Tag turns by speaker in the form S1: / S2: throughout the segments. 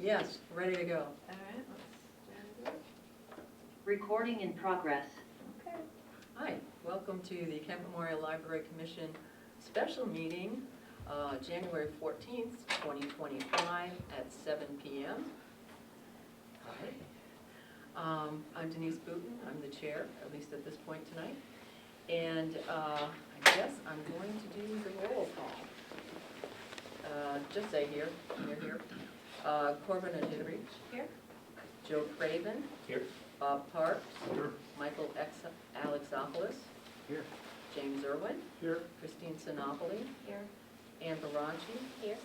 S1: Yes, ready to go.
S2: All right, let's do it.
S3: Recording in progress.
S2: Okay.
S1: Hi, welcome to the Kent Memorial Library Commission special meeting, January 14th, 2025 at 7 p.m. Hi. I'm Denise Booten. I'm the chair, at least at this point tonight. And I guess I'm going to do the roll call. Just say here, here. Corbin Adidri.
S2: Here.
S1: Joe Craven.
S4: Here.
S1: Bob Parks.
S4: Here.
S1: Michael Alexopoulos.
S4: Here.
S1: James Irwin.
S4: Here.
S1: Christine Sinopoli.
S2: Here.
S1: Ann Baranchi.
S2: Here.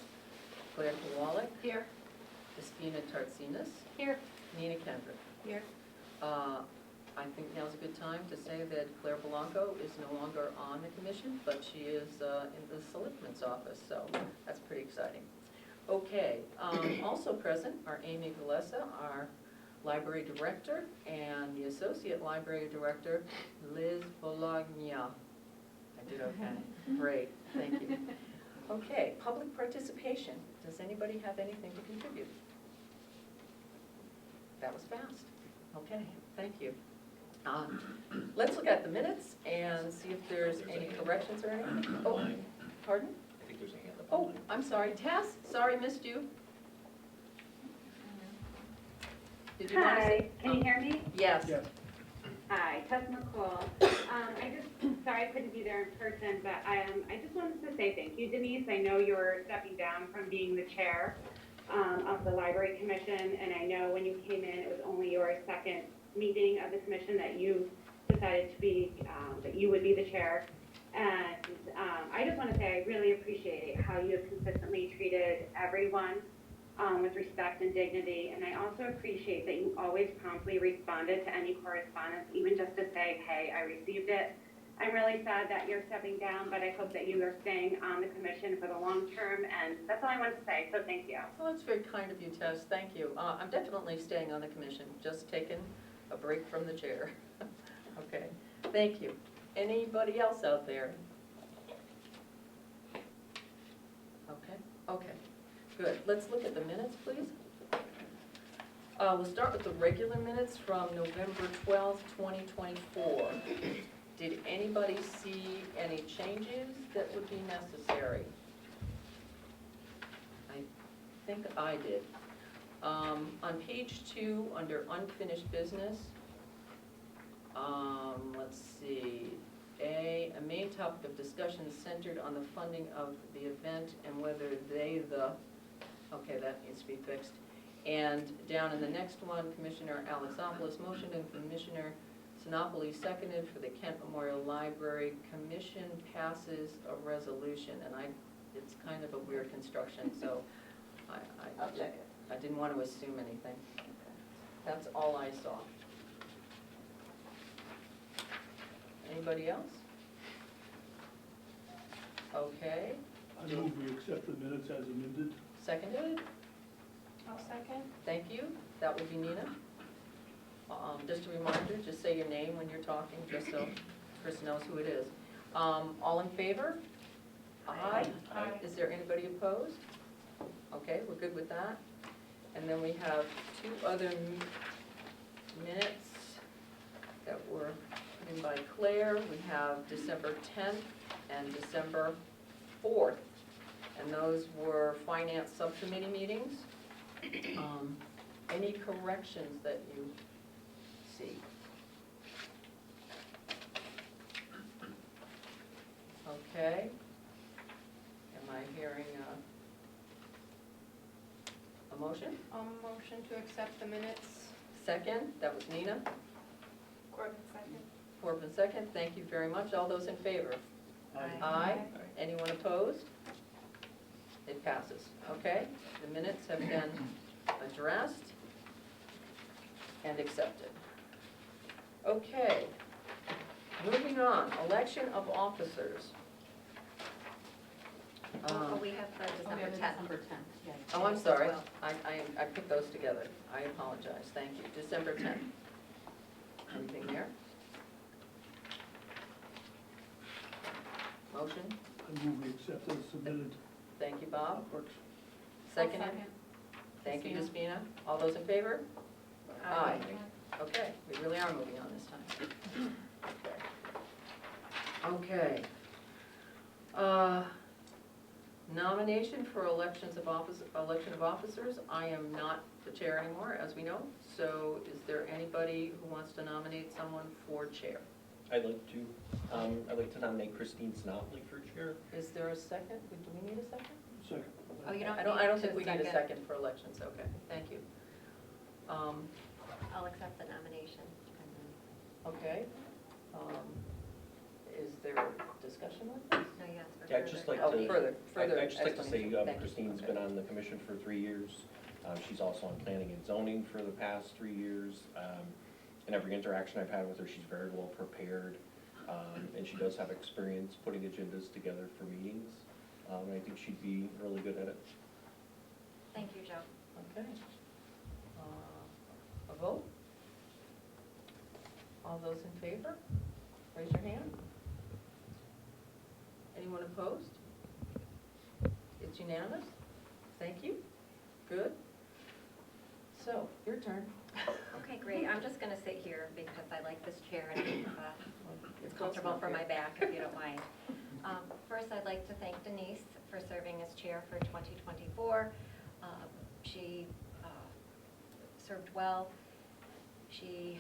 S1: Claire Kowalik.
S2: Here.
S1: Despina Tartsinas.
S2: Here.
S1: Nina Kendrick.
S2: Here.
S1: I think now's a good time to say that Claire Blanco is no longer on the commission, but she is in the selectman's office, so that's pretty exciting. Okay, also present are Amy Valesa, our library director, and the associate library director, Liz Bologna. I did okay. Great, thank you. Okay, public participation. Does anybody have anything to contribute? That was fast. Okay, thank you. Let's look at the minutes and see if there's any corrections or anything. Oh, pardon?
S4: I think there's a hand up.
S1: Oh, I'm sorry. Tess, sorry, missed you. Did you want to
S5: Hi,
S1: say?
S5: can you hear me?
S1: Yes.
S4: Yes.
S5: Hi, Tess McCall. Sorry I couldn't be there in person, but I just wanted to say thank you, Denise. I know you're stepping down from being the chair of the Library Commission, and I know when you came in, it was only your second meeting of the commission that you decided to be, that you would be the chair. And I just want to say I really appreciate how you have consistently treated everyone with respect and dignity. And I also appreciate that you always promptly responded to any correspondence, even just to say, hey, I received it. I'm really sad that you're stepping down, but I hope that you are staying on the commission for the long term. And that's all I wanted to say, so thank you.
S1: Well, that's very kind of you, Tess. Thank you. I'm definitely staying on the commission, just taking a break from the chair. Okay, thank you. Anybody else out there? Okay, good. Let's look at the minutes, please. We'll start with the regular minutes from November 12th, 2024. Did anybody see any changes that would be necessary? I think I did. On page 2, under unfinished business, let's see, a main topic of discussion centered on the funding of the event and whether okay, that needs to be fixed. And down in the next one, Commissioner Alexopoulos motioned and Commissioner Sinopoli seconded for the Kent Memorial Library Commission passes a resolution, and it's kind of a weird construction, so
S2: I'll check it.
S1: I didn't want to assume anything. That's all I saw. Anybody else? Okay,
S6: I move we accept the minutes as amended.
S1: seconded,
S2: I'll second.
S1: thank you, that would be Nina. Just a reminder, just say your name when you're talking, just so Chris knows who it is. All in favor? Aye.
S2: Aye.
S1: Is there anybody opposed? Okay, we're good with that. And then we have 2 other minutes that were put in by Claire. We have December 10th and December 4th. And those were finance subcommittee meetings. Any corrections that you see? Okay. Am I hearing a motion?
S2: Motion to accept the minutes.
S1: Second, that was Nina.
S2: Corbin second.
S1: Corbin second, thank you very much. All those in favor? Aye. Anyone opposed? It passes. Okay, the minutes have been addressed and accepted. Okay, moving on, election of officers.
S3: We have December 10th.
S1: Oh, I'm sorry, I put those together. I apologize, thank you. December 10th. Anything there? Motion?
S6: I move we accept as submitted.
S1: Thank you, Bob.
S6: Works.
S1: Seconded?
S2: Second.
S1: Thank you,
S2: Despina.
S1: Despina. All those in favor? Aye. Okay, we really are moving on this time. Okay. Nomination for election of officers. I am not the chair anymore, as we know, so is there anybody who wants to nominate someone for chair?
S4: I'd like to nominate Christine Snopley for chair.
S1: Is there a second? Do we need a second?
S6: Second.
S3: Oh, you don't
S1: I don't
S3: need
S1: think
S3: to
S1: we need a
S3: second.
S1: second for elections, okay, thank you.
S3: I'll accept the nomination.
S1: Okay. Is there discussion on this?
S3: No, yes, for
S4: Yeah, I'd just like
S1: Oh,
S4: to.
S1: further
S4: I'd just like to say
S1: explanation. Thank you.
S4: Christine's
S1: Okay.
S4: been on the commission for 3 years. She's also on planning and zoning for the past 3 years. In every interaction I've had with her, she's very well prepared. And she does have experience putting agendas together for meetings. And I think she'd be really good at it.
S3: Thank you, Joe.
S1: Okay. A vote? All those in favor? Raise your hand. Anyone opposed? It's unanimous? Thank you. Good. So, your turn.
S3: Okay, great. I'm just gonna sit here because I like this chair and
S1: It's
S3: it's
S1: close
S3: comfortable
S1: enough
S3: for
S1: here.
S3: my back, if you don't mind. First, I'd like to thank Denise for serving as chair for 2024. She served well. She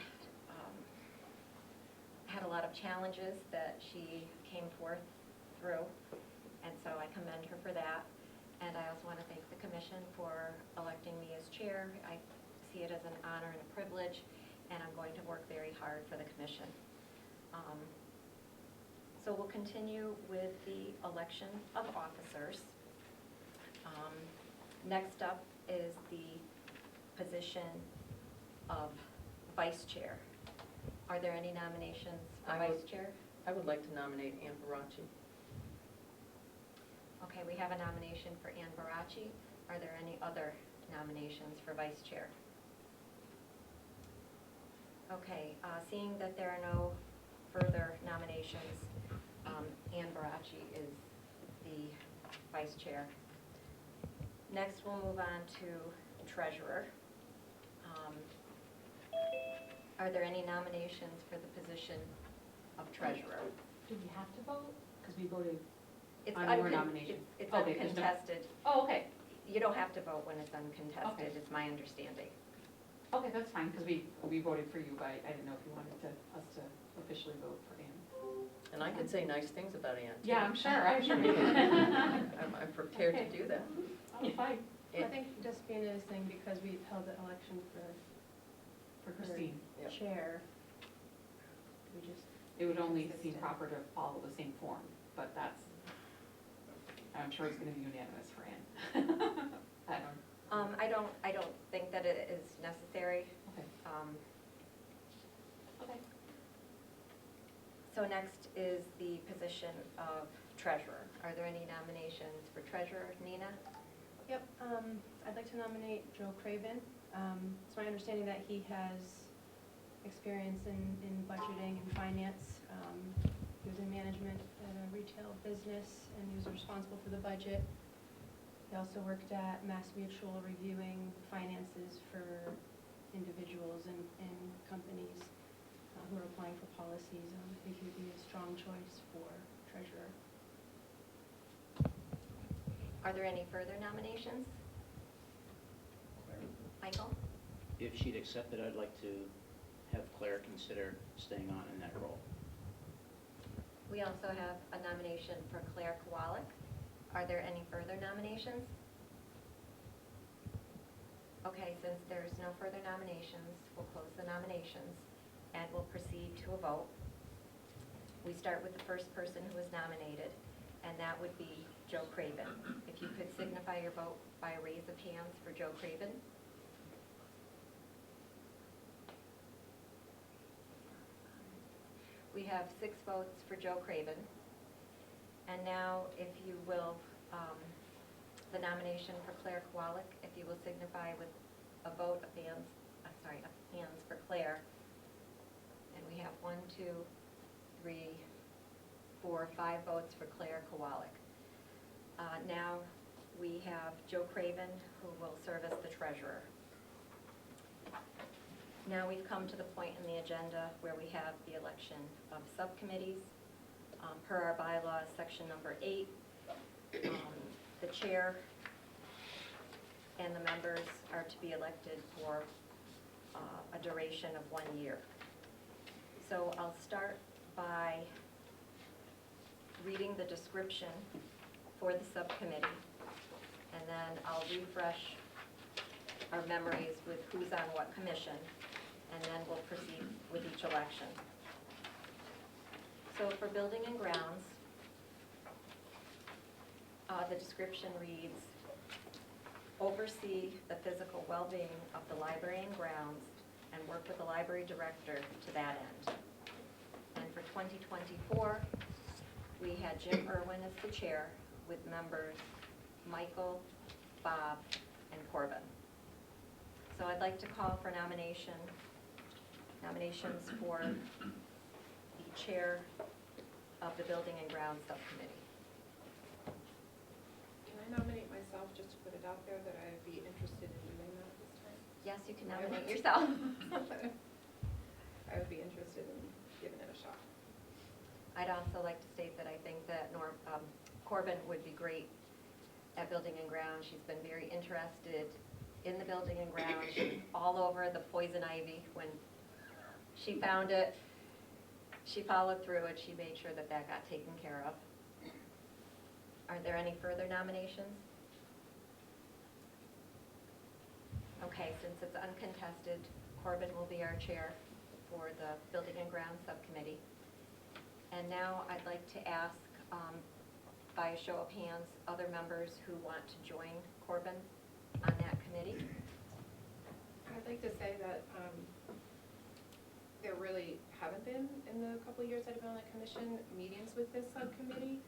S3: had a lot of challenges that she came forth through, and so I commend her for that. And I also want to thank the commission for electing me as chair. I see it as an honor and a privilege, and I'm going to work very hard for the commission. So we'll continue with the election of officers. Next up is the position of vice chair. Are there any nominations for
S1: I
S3: vice
S1: would-
S3: chair?
S1: I would like to nominate Ann Barachi.
S3: Okay, we have a nomination for Ann Barachi. Are there any other nominations for vice chair? Okay, seeing that there are no further nominations, Ann Barachi is the vice chair. Next, we'll move on to treasurer. Are there any nominations for the position of treasurer?
S7: Do we have to vote? Because we voted,
S3: It's
S7: On your
S3: uncon-
S7: nomination.
S3: It's
S7: Okay, there's no-
S3: uncontested.
S7: oh, okay,
S3: You don't have to vote when it's uncontested,
S7: Okay.
S3: is my understanding.
S7: okay, that's fine, because we voted for you, but I didn't know if you wanted us to officially vote for Ann.
S1: And I could say nice things about Ann, too.
S7: Yeah, I'm sure, I'm sure.
S1: I'm prepared to
S7: Okay.
S1: do that.
S7: Oh, fine,
S2: I think Despina is saying because we held the election
S7: for Christine.
S1: Yep.
S2: chair, we just,
S7: It would only seem
S2: Consistent.
S7: proper to follow the same form, but I'm sure it's gonna be unanimous for Ann.
S3: I don't think that it is necessary.
S7: Okay. Okay.
S3: So next is the position of treasurer. Are there any nominations for treasurer? Nina?
S2: yep, I'd like to nominate Joe Craven. It's my understanding that he has experience in budgeting and finance. He was in management at a retail business, and he was responsible for the budget. He also worked at Mass Mutual reviewing finances for individuals and companies who are applying for policies. I think he would be a strong choice for treasurer.
S3: Are there any further nominations? Michael?
S8: If she'd accept it, I'd like to have Claire consider staying on in that role.
S3: We also have a nomination for Claire Kowalik. Are there any further nominations? Okay, since there's no further nominations, we'll close the nominations and we'll proceed to a vote. We start with the first person who is nominated, and that would be Joe Craven. If you could signify your vote by a raise of hands for Joe Craven. We have 6 votes for Joe Craven. And now, if you will, the nomination for Claire Kowalik, if you will signify with a vote of hands, of hands for Claire. And we have 1, 2, 3, 4, 5 votes for Claire Kowalik. Now, we have Joe Craven, who will serve as the treasurer. Now we've come to the point in the agenda where we have the election of subcommittees. Per our bylaws, section number 8, the chair and the members are to be elected for a duration of 1 year. So I'll start by reading the description for the subcommittee, and then I'll refresh our memories with who's on what commission, and then we'll proceed with each election. So for building and grounds, the description reads, oversee the physical well-being of the library and grounds and work with the library director to that end. And for 2024, we had Jim Irwin as the chair with members Michael, Bob, and Corbin. So I'd like to call for nominations for the chair of the Building and Grounds Subcommittee.
S9: Can I nominate myself, just to put it out there, that I'd be interested in doing that this time?
S3: Yes, you can nominate yourself.
S9: I would be interested in giving it a shot.
S3: I'd also like to state that I think that Corbin would be great at Building and Grounds. She's been very interested in the Building and Grounds. She's all over the poison ivy. When she found it, she followed through and she made sure that that got taken care of. Are there any further nominations? Okay, since it's uncontested, Corbin will be our chair for the Building and Grounds Subcommittee. And now I'd like to ask, by a show of hands, other members who want to join Corbin on that committee.
S9: I'd like to say that there really haven't been, in the couple of years I've been on the commission, meetings with this subcommittee.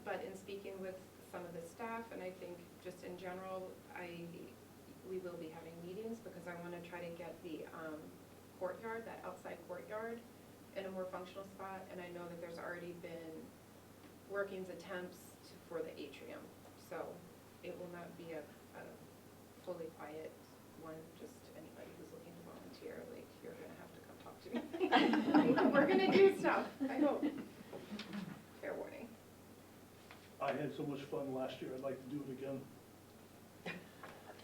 S9: But in speaking with some of the staff, and I think just in general, we will be having meetings because I want to try to get the courtyard, that outside courtyard, in a more functional spot. And I know that there's already been workings attempts for the atrium. So it will not be a fully quiet one, just anybody who's looking to volunteer, like, you're going to have to come talk to me. We're going to do stuff, I hope. Fair warning.
S6: I had so much fun last year, I'd like to do it again.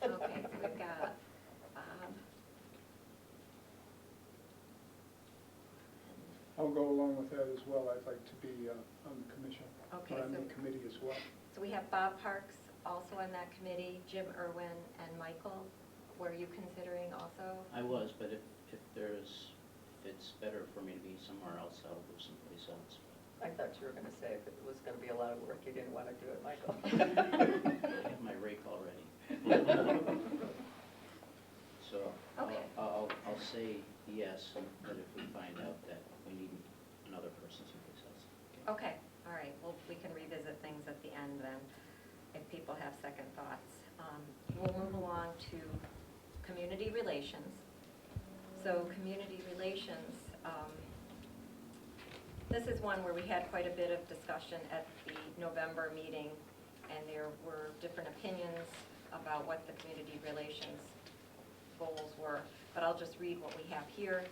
S3: Okay, so we've got
S10: I'll go along with that as well. I'd like to be on the commission,
S3: Okay,
S10: or on
S3: so-
S10: the committee as well.
S3: So we have Bob Parks also on that committee, Jim Irwin, and Michael. Were you considering also?
S8: I was, but if it's better for me to be somewhere else, I'll go someplace else.
S1: I thought you were gonna say if it was gonna be a lot of work, you didn't wanna do it, Michael.
S8: I have my rake already. So
S3: Okay.
S8: I'll say yes, but if we find out that we need another person someplace else.
S3: Okay, all right, well, we can revisit things at the end then, if people have second thoughts. We'll move along to community relations. So community relations, this is one where we had quite a bit of discussion at the November meeting, and there were different opinions about what the community relations goals were, but I'll just read what we have here.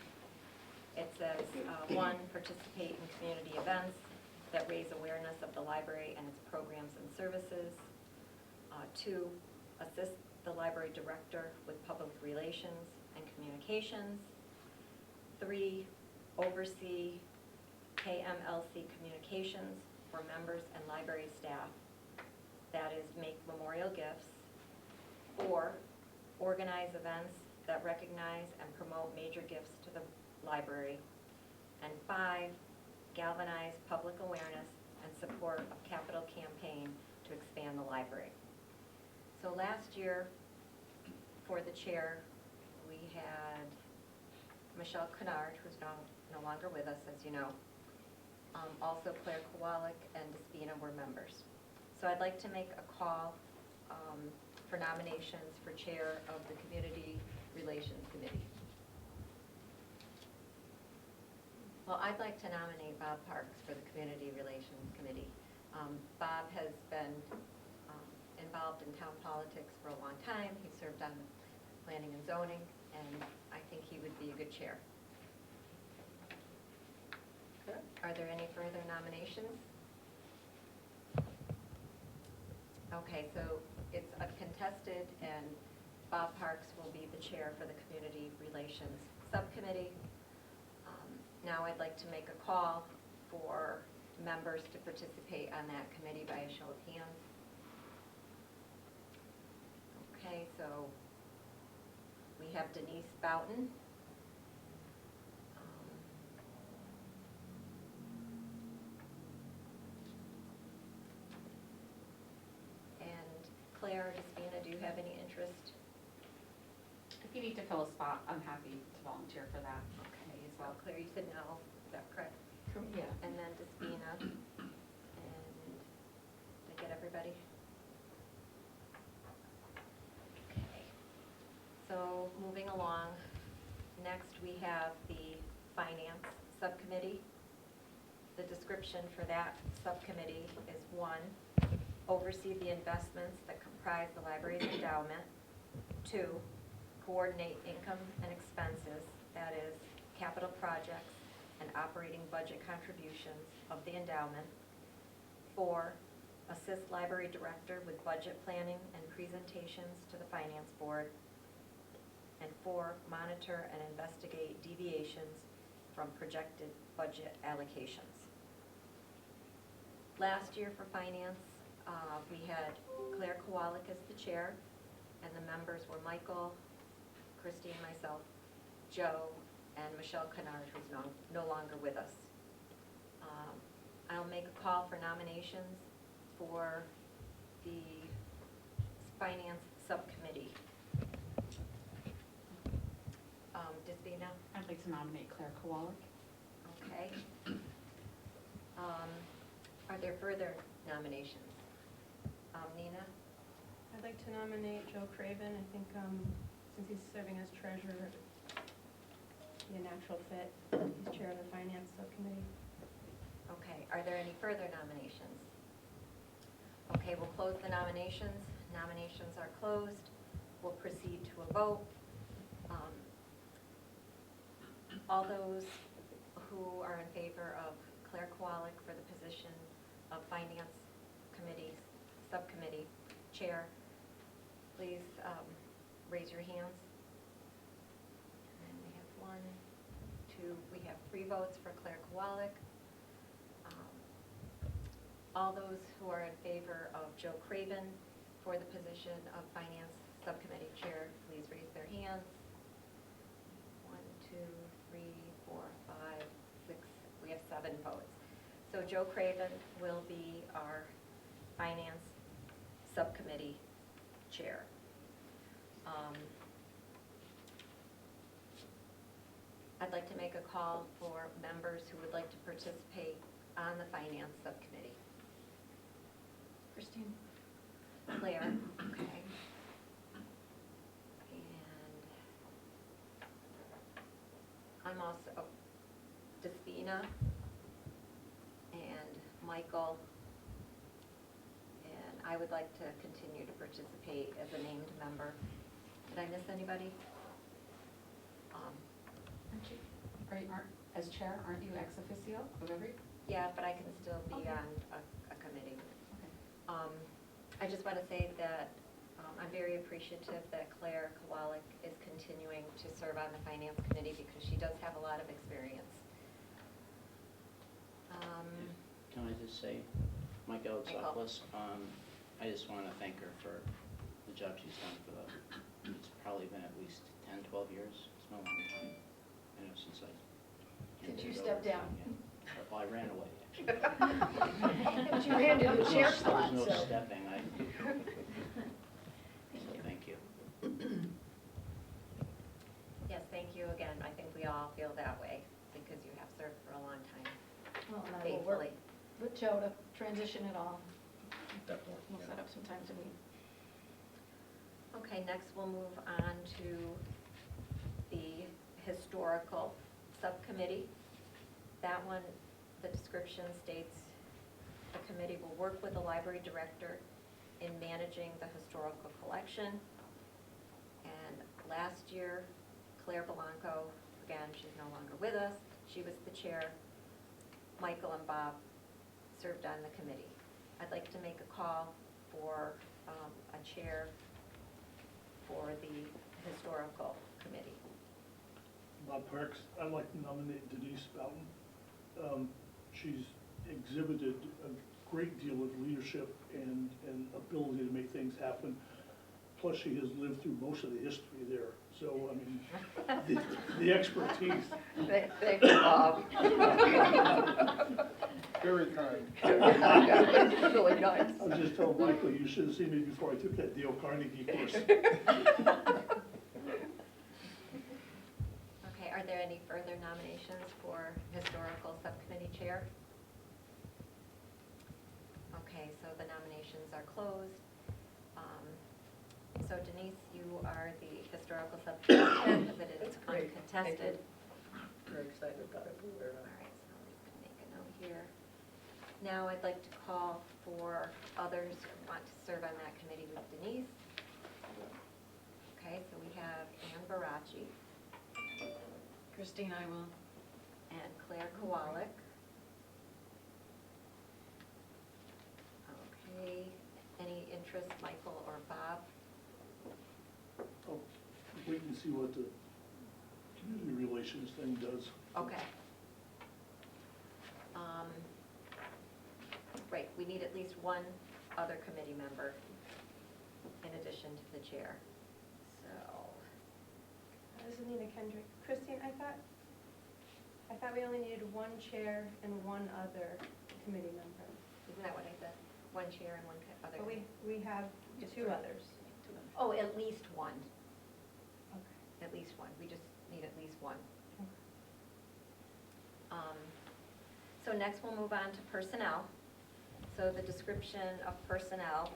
S3: It says, 1, participate in community events that raise awareness of the library and its programs and services. 2, assist the library director with public relations and communications. 3, oversee KMLC communications for members and library staff. That is, make memorial gifts. 4, organize events that recognize and promote major gifts to the library. And 5, galvanize public awareness and support of capital campaign to expand the library. So last year, for the chair, we had Michelle Kennard, who's no longer with us, as you know. Also Claire Kowalik and Despina were members. So I'd like to make a call for nominations for chair of the Community Relations Committee. Well, I'd like to nominate Bob Parks for the Community Relations Committee. Bob has been involved in town politics for a long time. He served on planning and zoning, and I think he would be a good chair.
S1: Okay.
S3: Are there any further nominations? Okay, so it's uncontested, and Bob Parks will be the chair for the Community Relations Subcommittee. Now I'd like to make a call for members to participate on that committee by a show of hands. Okay, so we have Denise Boughton. And Claire, Despina, do you have any interest?
S7: If you need to fill a spot, I'm happy to volunteer for that.
S3: Okay, so Claire, you said no, is that correct?
S7: Yeah.
S3: And then Despina, and did I get everybody? Okay, so moving along, next we have the Finance Subcommittee. The description for that subcommittee is 1, oversee the investments that comprise the library's endowment. 2, coordinate income and expenses, that is, capital projects and operating budget contributions of the endowment. 4, assist library director with budget planning and presentations to the finance board. And 4, monitor and investigate deviations from projected budget allocations. Last year for finance, we had Claire Kowalik as the chair, and the members were Michael, Christy, and myself, Joe, and Michelle Kennard, who's no longer with us. I'll make a call for nominations for the Finance Subcommittee. Despina?
S7: I'd like to nominate Claire Kowalik.
S3: Okay. Are there further nominations? Nina?
S2: I'd like to nominate Joe Craven. I think since he's serving as treasurer, be a natural fit. He's chair of the finance subcommittee.
S3: Okay, are there any further nominations? Okay, we'll close the nominations. Nominations are closed. We'll proceed to a vote. All those who are in favor of Claire Kowalik for the position of Finance Committee, Subcommittee Chair, please raise your hands. And we have 1, 2, we have 3 votes for Claire Kowalik. All those who are in favor of Joe Craven for the position of Finance Subcommittee Chair, please raise their hands. 1, 2, 3, 4, 5, 6, we have 7 votes. So Joe Craven will be our Finance Subcommittee Chair. I'd like to make a call for members who would like to participate on the Finance Subcommittee.
S7: Christine?
S3: Claire, okay. And I'm also Despina and Michael, and I would like to continue to participate as a named member. Did I miss anybody?
S7: Aren't you, as chair, aren't you ex officio of every?
S3: Yeah, but I can still be
S7: Okay.
S3: on a committee.
S7: Okay.
S3: I just want to say that I'm very appreciative that Claire Kowalik is continuing to serve on the Finance Committee because she does have a lot of experience.
S8: Can I just say, Mike Alexopoulos, I just want to thank her for the job she's done for it's probably been at least 10, 12 years. It's been a long time, since I.
S11: Since you
S8: handed it
S11: stepped
S8: over.
S11: down.
S8: Yeah. Well, I ran away, actually.
S11: But you ran to the chair spot,
S8: There was
S11: so.
S8: no stepping, so thank you.
S3: Yes, thank you again. I think we all feel that way because you have served for a long time
S11: Well, and I will work
S3: faithfully.
S11: with Joe to transition it all.
S4: Definitely.
S11: We'll
S4: yeah.
S11: set up some time to meet.
S3: Okay, next we'll move on to the Historical Subcommittee. That one, the description states the committee will work with the library director in managing the historical collection. And last year, Claire Belanco, again, she's no longer with us, she was the chair. Michael and Bob served on the committee. I'd like to make a call for a chair for the historical committee.
S6: Bob Parks, I'd like to nominate Denise Boughton. She's exhibited a great deal of leadership and ability to make things happen. Plus, she has lived through most of the history there. So, I mean, the expertise.
S1: Thank you, Bob.
S10: Very kind.
S1: That's really nice.
S6: I was just telling Michael, you should have seen me before I took that Dale Carnegie course.
S3: Okay, are there any further nominations for historical subcommittee chair? Okay, so the nominations are closed. So Denise, you are the historical subcommittee chair because it is
S1: That's great. Thank
S3: uncontested.
S1: you. Very excited about it.
S3: All right, so I'm just going to make a note here. Now I'd like to call for others who want to serve on that committee with Denise. Okay, so we have Ann Barachi
S11: Christine, I will.
S3: and Claire Kowalik. Okay, any interest, Michael or Bob?
S6: I'll wait and see what the community relations thing does.
S3: Okay. Right, we need at least one other committee member in addition to the chair. So,
S2: This is Nina Kendrick. Christine, I thought we only needed one chair and one other committee member.
S3: isn't that what I said? One chair and one other?
S2: But we have two others.
S3: Oh, at least one,
S2: Okay.
S3: at least one. We just need at least one.
S2: Okay.
S3: So next we'll move on to personnel. So the description of personnel,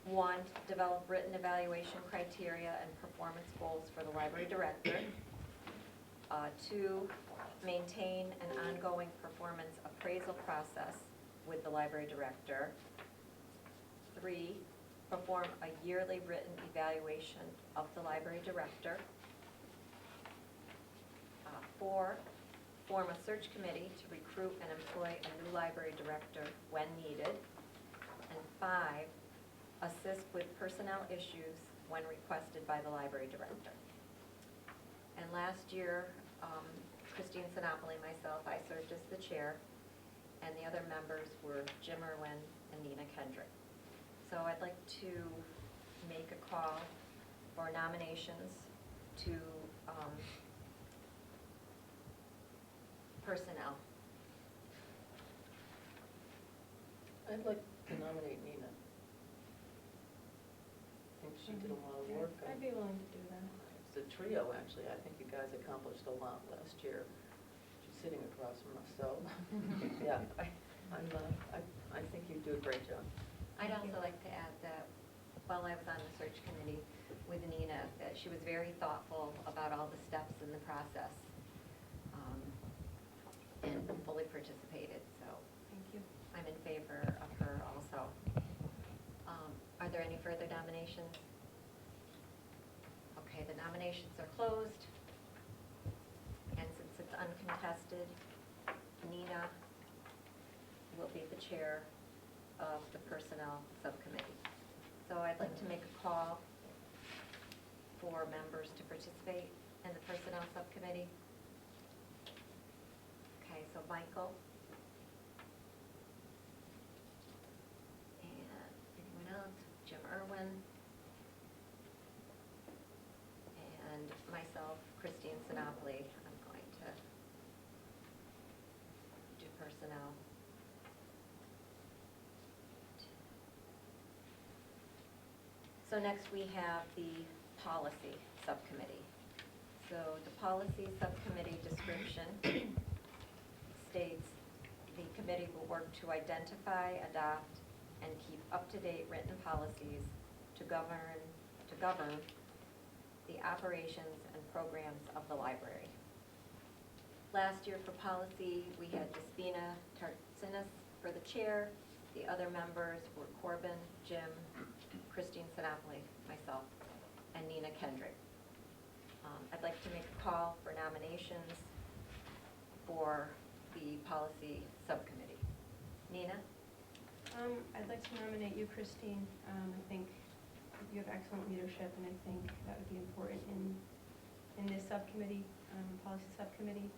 S3: one, develop written evaluation criteria and performance goals for the library director. Two, maintain an ongoing performance appraisal process with the library director. Three, perform a yearly written evaluation of the library director. Four, form a search committee to recruit and employ a new library director when needed. And five, assist with personnel issues when requested by the library director. And last year, Christine Sinopoli and myself, I served as the chair, and the other members were Jim Irwin and Nina Kendrick. So I'd like to make a call for nominations to personnel.
S1: I'd like to nominate Nina. I think she did a lot of work.
S2: I'd be willing to do that.
S1: It's a trio, actually. I think you guys accomplished a lot last year. She's sitting across from us, so, yeah, I think you do a great job.
S3: I'd also like to add that while I was on the search committee with Nina, that she was very thoughtful about all the steps in the process, and fully participated, so
S2: Thank you.
S3: I'm in favor of her also. Are there any further nominations? Okay, the nominations are closed. And since it's uncontested, Nina will be the chair of the Personnel Subcommittee. So I'd like to make a call for members to participate in the Personnel Subcommittee. Okay, so Michael. And anyone else? Jim Irwin. And myself, Christine Sinopoli. I'm going to do personnel. So next we have the Policy Subcommittee. So the Policy Subcommittee description states the committee will work to identify, adopt, and keep up-to-date written policies to govern the operations and programs of the library. Last year for policy, we had Despina Tartsinis for the chair, The other members were Corbin, Jim, Christine Sinopoli, myself, and Nina Kendrick. I'd like to make a call for nominations for the policy subcommittee. Nina?
S2: I'd like to nominate you, Christine. I think you have excellent leadership, and I think that would be important in this subcommittee, policy subcommittee.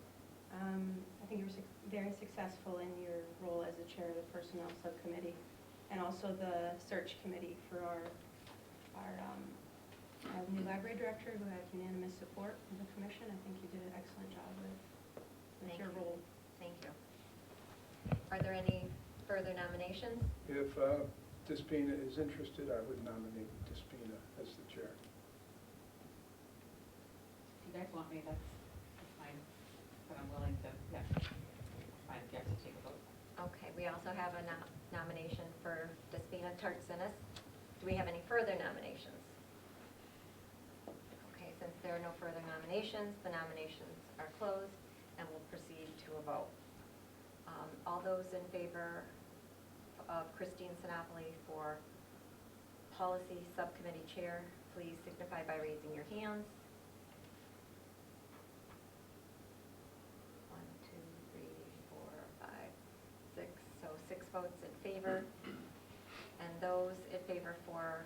S2: I think you were very successful in your role as the chair of the personnel subcommittee, and also the search committee for our new library director, who had unanimous support from the commission. I think you did an excellent job with
S3: Thank
S2: your
S3: you.
S2: role.
S3: Thank you. Are there any further nominations?
S10: If Despina is interested, I would nominate Despina as the chair.
S7: If you guys want me, that's fine, but I'm willing to, yeah, fine, if you have to take a vote.
S3: Okay, we also have a nomination for Despina Tartsinis. Do we have any further nominations? Okay, since there are no further nominations, the nominations are closed, and we'll proceed to a vote. All those in favor of Christine Sinopoli for Policy Subcommittee Chair, please signify by raising your hands. 1, 2, 3, 4, 5, 6, so 6 votes in favor. And those in favor for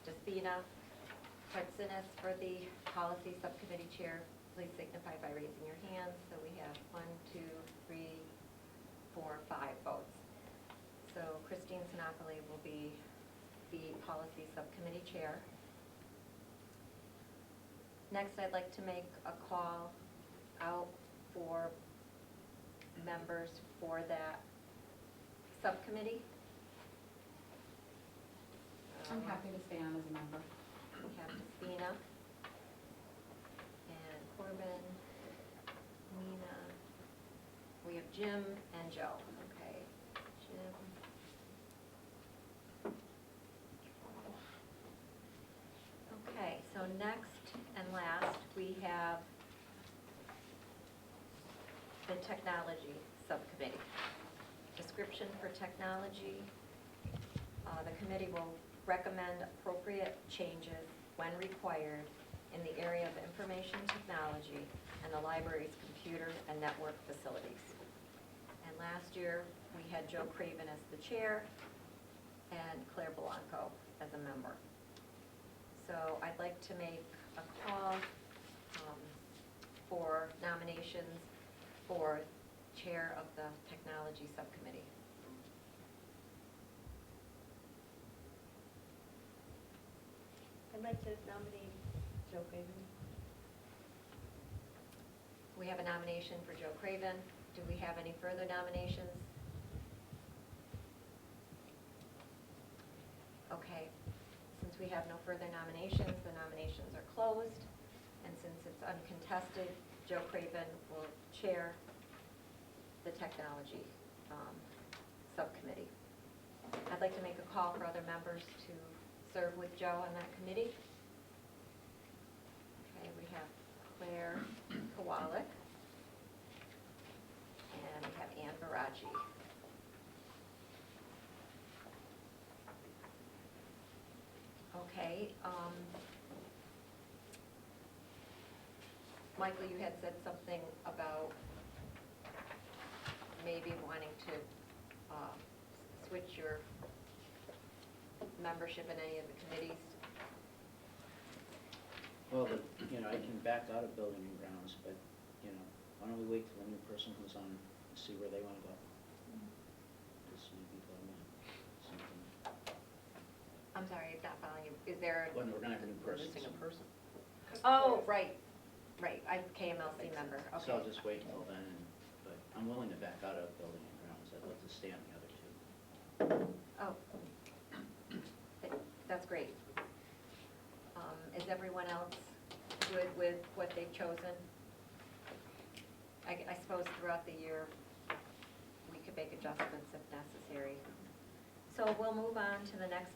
S3: Despina Tartsinis for the Policy Subcommittee Chair, please signify by raising your hands. So we have 1, 2, 3, 4, 5 votes. So Christine Sinopoli will be the Policy Subcommittee Chair. Next, I'd like to make a call out for members for that subcommittee.
S7: I'm happy to stay on as a member.
S3: We have Despina and Corbin, Nina. We have Jim and Joe. Okay, Jim. Okay, so next and last, we have the Technology Subcommittee. Description for technology. The committee will recommend appropriate changes when required in the area of information technology and the library's computer and network facilities. And last year, we had Joe Craven as the chair and Claire Blanco as a member. So I'd like to make a call for nominations for chair of the technology subcommittee.
S11: I'd like to nominate Joe Craven.
S3: We have a nomination for Joe Craven. Do we have any further nominations? Okay, since we have no further nominations, the nominations are closed. And since it's uncontested, Joe Craven will chair the technology subcommittee. I'd like to make a call for other members to serve with Joe on that committee. Okay, we have Claire Kowalik, and we have Ann Baraji. Okay, Michael, you had said something about maybe wanting to switch your membership in any of the committees.
S8: Well, I can back out of building and grounds, but, why don't we wait till the new person comes on and see where they want to go? Just maybe something.
S3: I'm sorry, I'm not following you. Is there?
S8: When we're gonna have a new
S1: We're
S8: person.
S1: missing a person.
S3: Oh, right, I'm KMLC member, okay.
S8: So I'll just wait until then, but I'm willing to back out of building and grounds. I'd love to stay on the other two.
S3: Oh, that's great. Is everyone else good with what they've chosen? I suppose throughout the year, we could make adjustments if necessary. So we'll move on to the next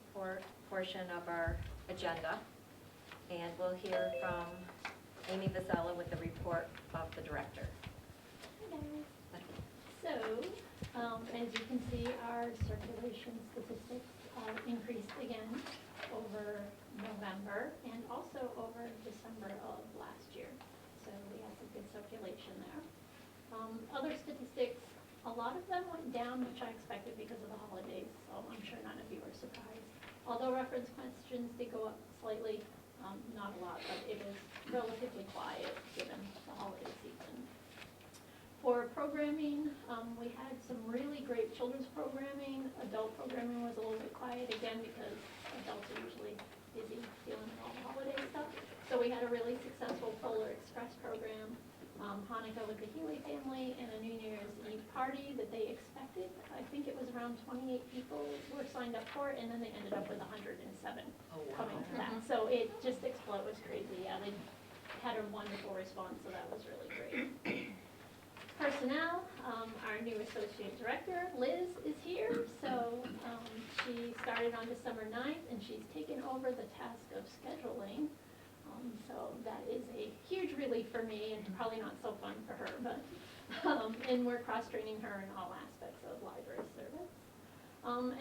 S3: portion of our agenda, and we'll hear from Amy Vasella with the report of the director.
S11: So,
S12: As you can see, our circulation statistics increased again over November and also over December of last year. So we had some good circulation there. Other statistics, a lot of them went down, which I expected because of the holidays, so I'm sure none of you are surprised. Although reference questions did go up slightly, not a lot, but it was relatively quiet given the holiday season. For programming, we had some really great children's programming. Adult programming was a little bit quiet again because adults are usually busy dealing with all the holiday stuff. So we had a really successful Polar Express program, Hanukkah with the Healy family, and a New Year's Eve party that they expected. I think it was around 28 people were signed up for it, and then they ended up with 107 coming to that. So it just exploded. It was crazy. Yeah, they had a wonderful response, so that was really great. Personnel, our new associate director, Liz, is here. So she started on December 9th, and she's taken over the task of scheduling. So that is a huge relief for me, and probably not so fun for her, but, and we're cross-training her in all aspects of library service.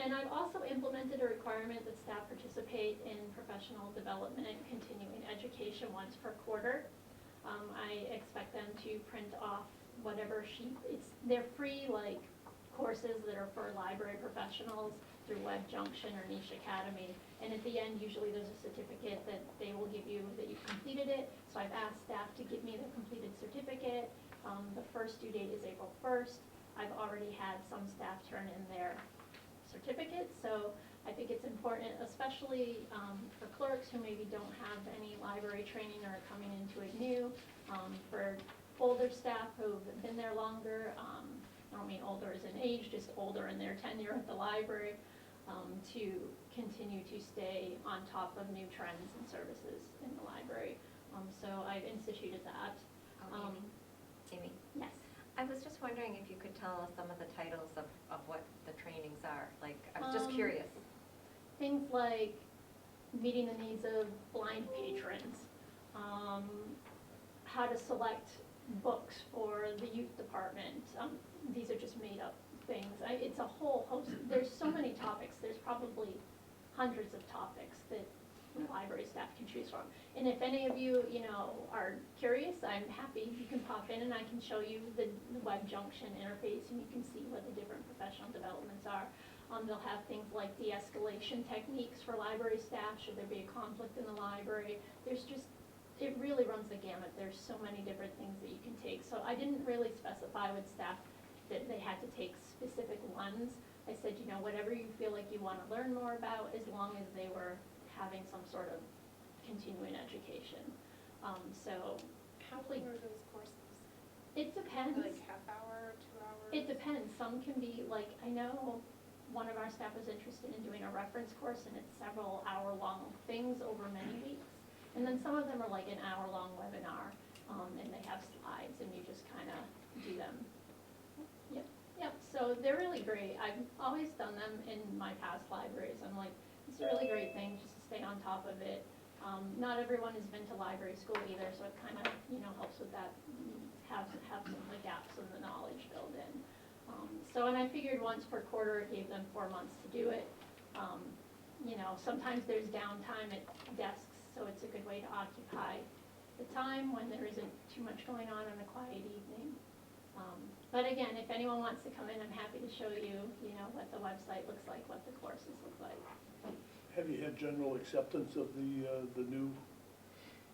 S12: And I've also implemented a requirement that staff participate in professional development and continuing education once per quarter. I expect them to print off whatever sheet, they're free, like, courses that are for library professionals through Web Junction or Niche Academy. And at the end, usually there's a certificate that they will give you that you've completed it. So I've asked staff to give me the completed certificate. The first due date is April 1st. I've already had some staff turn in their certificates. So I think it's important, especially for clerks who maybe don't have any library training or are coming into it new, for older staff who've been there longer, I don't mean older as in age, just older in their tenure at the library, to continue to stay on top of new trends and services in the library. So I've instituted that.
S3: Amy?
S12: Yes.
S3: I was just wondering if you could tell us some of the titles of what the trainings are. Like, I was just curious.
S12: Things like meeting the needs of blind patrons, how to select books for the youth department. These are just made up things. It's a whole host. There's so many topics. There's probably hundreds of topics that the library staff can choose from. And if any of you, are curious, I'm happy. You can pop in and I can show you the Web Junction interface, and you can see what the different professional developments are. They'll have things like de-escalation techniques for library staff, should there be a conflict in the library. It really runs the gamut. There's so many different things that you can take. So I didn't really specify with staff that they had to take specific ones. I said, whatever you feel like you want to learn more about, as long as they were having some sort of continuing education. So
S9: How long are those courses?
S12: it depends.
S9: Like half hour, 2 hours?
S12: It depends. Some can be like, I know one of our staff was interested in doing a reference course, and it's several hour-long things over many weeks. And then some of them are like an hour-long webinar, and they have slides, and you just kind of do them. Yep, so they're really great. I've always done them in my past libraries. I'm like, it's a really great thing just to stay on top of it. Not everyone has been to library school either, so it kind of, helps with that, have some of the gaps in the knowledge filled in. And I figured once per quarter, it gave them 4 months to do it. Sometimes there's downtime at desks, so it's a good way to occupy the time when there isn't too much going on a quiet evening. But again, if anyone wants to come in, I'm happy to show you, what the website looks like, what the courses look like.
S6: Have you had general acceptance of the new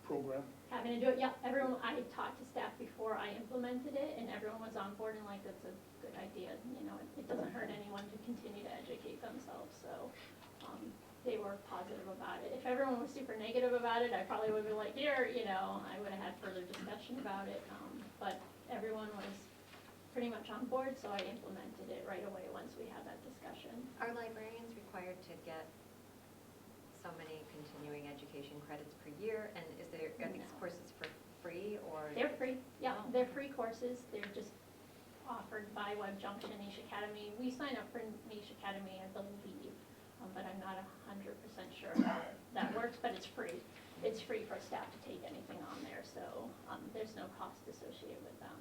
S6: program?
S12: Having to do it, yeah, everyone, I talked to staff before I implemented it, and everyone was on board and like, that's a good idea, it doesn't hurt anyone to continue to educate themselves, so, they were positive about it. If everyone was super negative about it, I probably would be like, here, I would have had further discussion about it, but everyone was pretty much on board, so I implemented it right away once we had that discussion.
S3: Are librarians required to get so many continuing education credits per year? And are these courses for free or?
S12: They're free, yeah,
S3: Oh.
S12: they're free courses. They're just offered by Web Junction, Niche Academy. We sign up for Niche Academy, I believe, but I'm not 100% sure how that works, but it's free. It's free for staff to take anything on there, so there's no cost associated with them.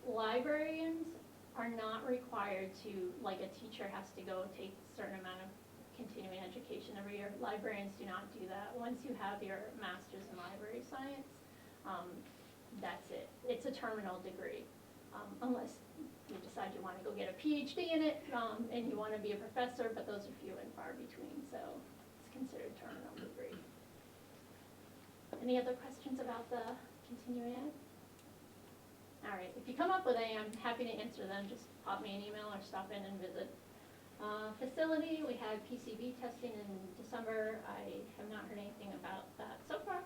S12: Librarians, are not required to, like a teacher has to go take a certain amount of continuing education every year. Librarians do not do that. Once you have your master's in library science, that's it. It's a terminal degree, unless you decide you want to go get a PhD in it, and you want to be a professor, but those are few and far between, so it's considered terminal degree. Any other questions about the continuing ed? All right, if you come up with any, I'm happy to answer them. Just pop me an email or stop in and visit. Facility, we had PCB testing in December. I have not heard anything about that so far.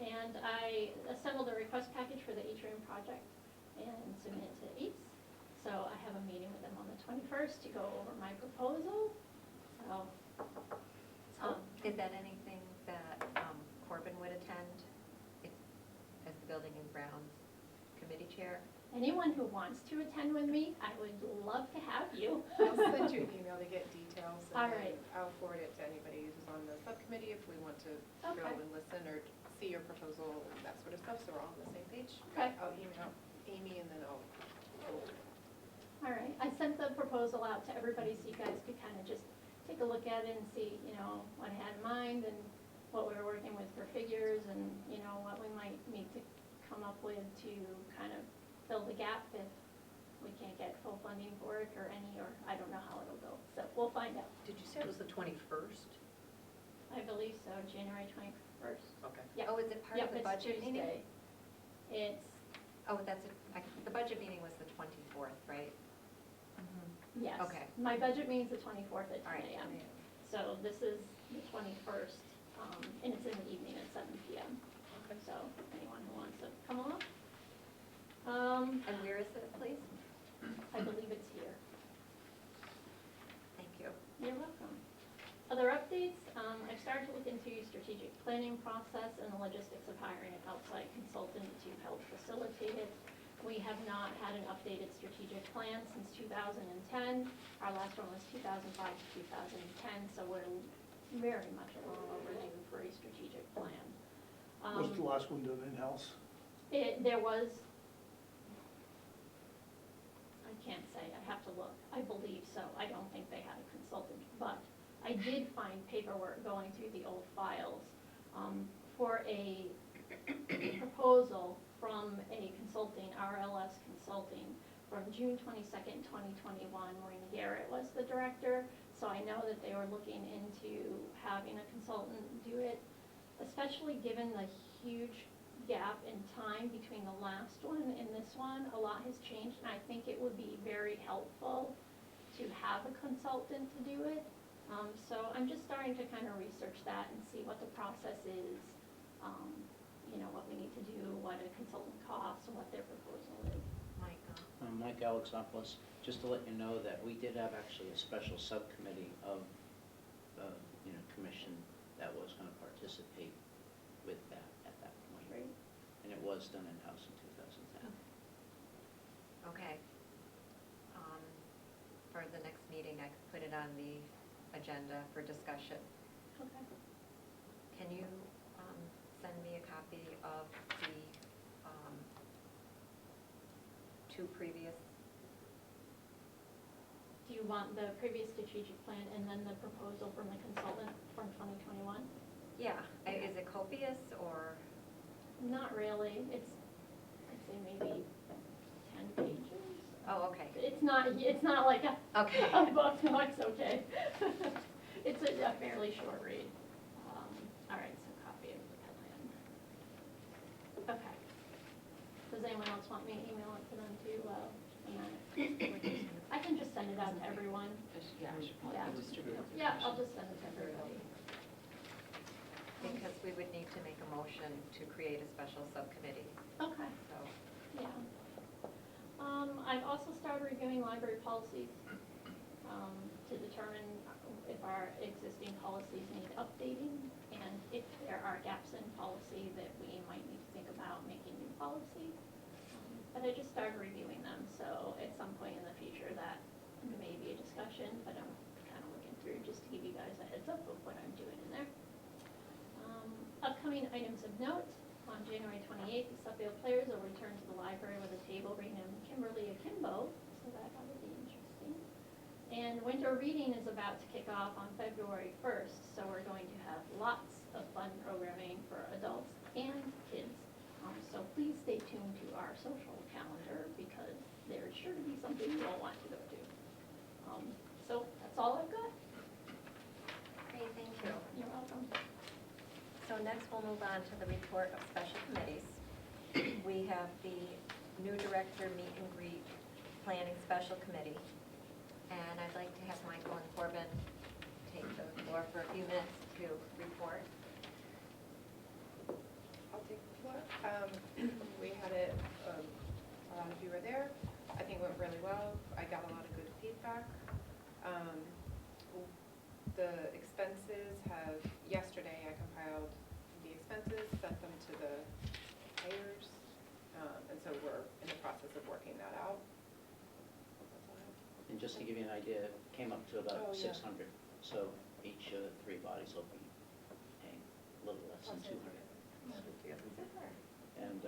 S12: And I assembled a request package for the atrium project and submitted to EAPS. So I have a meeting with them on the 21st to go over my proposal. So,
S3: Is that anything that Corbin would attend as the Building and Grounds Committee Chair?
S12: anyone who wants to attend with me, I would love to have you.
S9: I'll send you an email to get details,
S12: All
S9: and then
S12: right.
S9: I'll forward it to anybody who's on the subcommittee if we want to go
S12: Okay.
S9: and listen or see your proposal, that sort of stuff, so we're all on the same page.
S12: Okay.
S9: I'll email Amy and then I'll go.
S12: All right, I sent the proposal out to everybody so you guys could kind of just take a look at it and see, you know, what I had in mind and what we were working with for figures and, you know, what we might need to come up with to kind of fill the gap if we can't get full funding for it or any, or I don't know how it'll go. So we'll find out.
S1: Did you say it was the 21st?
S12: I believe so, January 21st.
S1: Okay.
S12: Yep.
S3: Oh, is it part of the budget
S12: Yep, it's
S3: meeting?
S12: Tuesday. It's,
S3: Oh, the budget meeting was the 24th, right?
S12: yes.
S3: Okay.
S12: My budget meeting's the 24th at
S3: All right.
S12: 10 a.m. So this is the 21st, and it's in the evening at 7 p.m.
S1: Okay.
S12: So anyone who wants to come along.
S3: And where is it, please?
S12: I believe it's here.
S3: Thank you.
S12: You're welcome. Other updates, I've started to look into strategic planning process and the logistics of hiring an outside consultant to help facilitate it. We have not had an updated strategic plan since 2010. Our last one was 2005 to 2010, so we're very much long overdue for a strategic plan.
S6: Was the last one done in-house?
S12: There was, I can't say, I have to look. I believe so. I don't think they had a consultant, but I did find paperwork going through the old files for a proposal from a consulting, RLS Consulting, from June 22nd, 2021. Maureen Garrett was the director, so I know that they were looking into having a consultant do it, especially given the huge gap in time between the last one and this one. A lot has changed, and I think it would be very helpful to have a consultant to do it. So I'm just starting to kind of research that and see what the process is, you know, what we need to do, what a consultant costs, and what their proposal is.
S3: Mike.
S8: Mike Alexopoulos, just to let you know that we did have actually a special subcommittee of, commission that was going to participate with that at that point.
S12: Great.
S8: And it was done in-house in 2010.
S3: Okay. For the next meeting, I could put it on the agenda for discussion.
S12: Okay.
S3: Can you send me a copy of the two previous?
S12: Do you want the previous strategic plan and then the proposal from the consultant from 2021?
S3: Yeah, is it copious or?
S12: Not really. It's, I'd say maybe 10 pages.
S3: Oh, okay.
S12: It's not like a,
S3: Okay.
S12: a book, no, it's okay. It's a fairly short read. All right, so copy of the plan. Okay. Does anyone else want me to email it to them too? I can just send it out to everyone.
S7: Yeah, I should probably
S12: Yeah.
S7: distribute it.
S12: Yeah, I'll just send it to everybody.
S3: Because we would need to make a motion to create a special subcommittee,
S12: Okay,
S3: so.
S12: yeah. I've also started reviewing library policies to determine if our existing policies need updating and if there are gaps in policy that we might need to think about making new policy. But I just started reviewing them, so at some point in the future that may be a discussion, but I'm kind of looking through just to give you guys a heads up of what I'm doing in there. Upcoming items of note, on January 28th, the Suffield players will return to the library with a table renamed Kimberly Akimbo, so that ought to be interesting. And winter reading is about to kick off on February 1st, so we're going to have lots of fun programming for adults and kids. So please stay tuned to our social calendar because there's sure to be something you'll want to go to. So that's all I've got.
S3: Great, thank you.
S12: You're welcome.
S3: So next we'll move on to the report of special committees. We have the new director meet and greet planning special committee. And I'd like to have Michael and Corbin take the floor for a few minutes to report.
S9: I'll take the floor. We had it, a lot of you were there. I think it went really well. I got a lot of good feedback. The expenses have, yesterday I compiled the expenses, sent them to the payers, and so we're in the process of working that out.
S8: And just to give you an idea, it came up to
S9: Oh,
S8: about
S9: yeah.
S8: 600. So each of the 3 bodies will be paying a little less than 200. And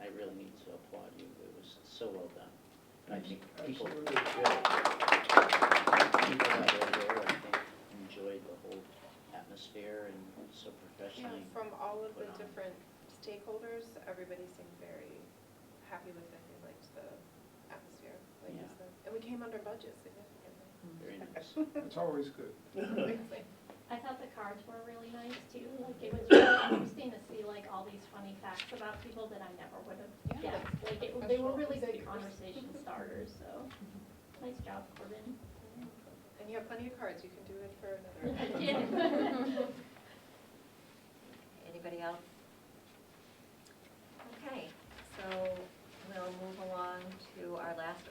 S8: I really need to applaud you. It was so well done. And I think people that were there, I think, enjoyed the whole atmosphere and so
S9: Yeah,
S8: professionally.
S9: from all of the
S8: put on.
S9: different stakeholders, everybody seemed very happy with it. They liked the atmosphere, like you
S8: Yeah.
S9: said. And we came under budget significantly.
S8: Very nice.
S10: It's always good.
S12: I thought the cards were really nice too. Like it was really interesting to see like all these funny facts about people that I never would have
S9: Yeah.
S12: guessed. Like they were really good
S9: Figures.
S12: conversation starters. So nice job, Corbin.
S9: And you have plenty of cards. You can do it for another.
S12: Yeah.
S3: Anybody else? Okay, so we'll move along to our last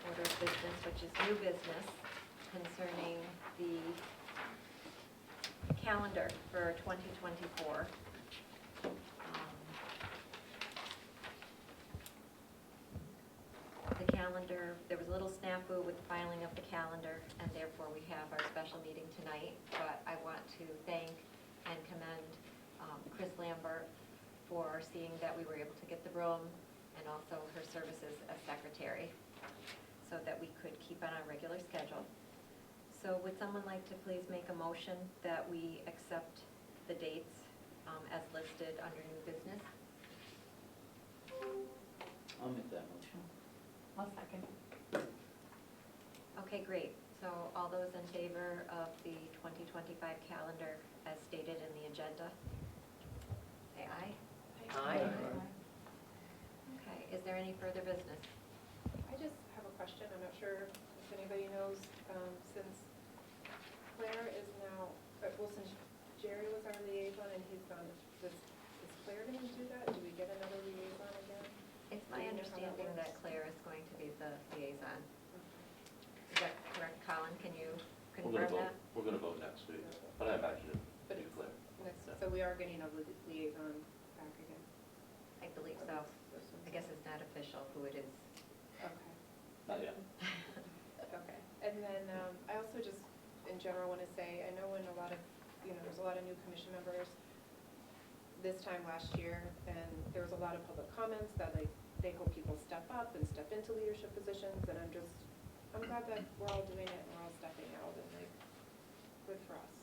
S3: order of business, which is new business concerning the calendar for 2024. The calendar, there was a little snafu with the filing of the calendar, and therefore we have our special meeting tonight. But I want to thank and commend Chris Lambert for seeing that we were able to get the room and also her services as secretary so that we could keep on our regular schedule. So would someone like to please make a motion that we accept the dates as listed under new business?
S8: I'll make that motion.
S7: I'll second.
S3: Okay, great. So all those in favor of the 2025 calendar as stated in the agenda? Say aye.
S1: Aye.
S3: Okay, is there any further business?
S9: I just have a question. I'm not sure if anybody knows, since Claire is now, well, since Jerry was our liaison and he's gone, is Claire going to do that? Do we get another liaison again?
S3: It's my
S9: Do you know how that
S3: understanding that
S9: works?
S3: Claire is going to be the liaison.
S9: Okay.
S3: Is that correct, Colin? Can you
S13: We're gonna
S3: confirm
S13: vote,
S3: that?
S13: we're gonna vote next week, but I imagine
S9: But
S13: it'll be
S9: it's
S13: clear.
S9: So we are getting a liaison back again?
S3: I believe so. I guess it's not official who it is.
S9: Okay.
S13: Not yet.
S9: Okay. And then I also just, in general, want to say, I know when a lot of, there's a lot of new commission members this time last year, and there was a lot of public comments that they hope people step up and step into leadership positions, and I'm glad that we're all doing it and we're all stepping out, and good for us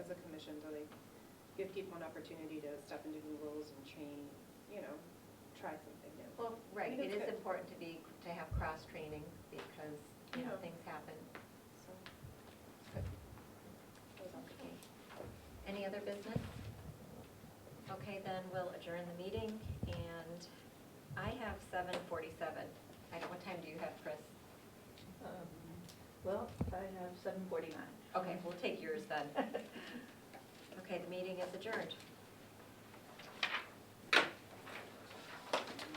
S9: as a commission to give people an opportunity to step into new roles and change, try something new.
S3: Well, right,
S9: I think
S3: it is
S9: it's good.
S3: important to have cross-training because,
S9: Yeah.
S3: things happen.
S9: So, good. That was all.
S3: Okay. Any other business? Okay, then we'll adjourn the meeting, and I have 7:47. What time do you have, Chris?
S11: Well, I have 7:49.
S3: Okay, we'll take yours then. Okay, the meeting is adjourned.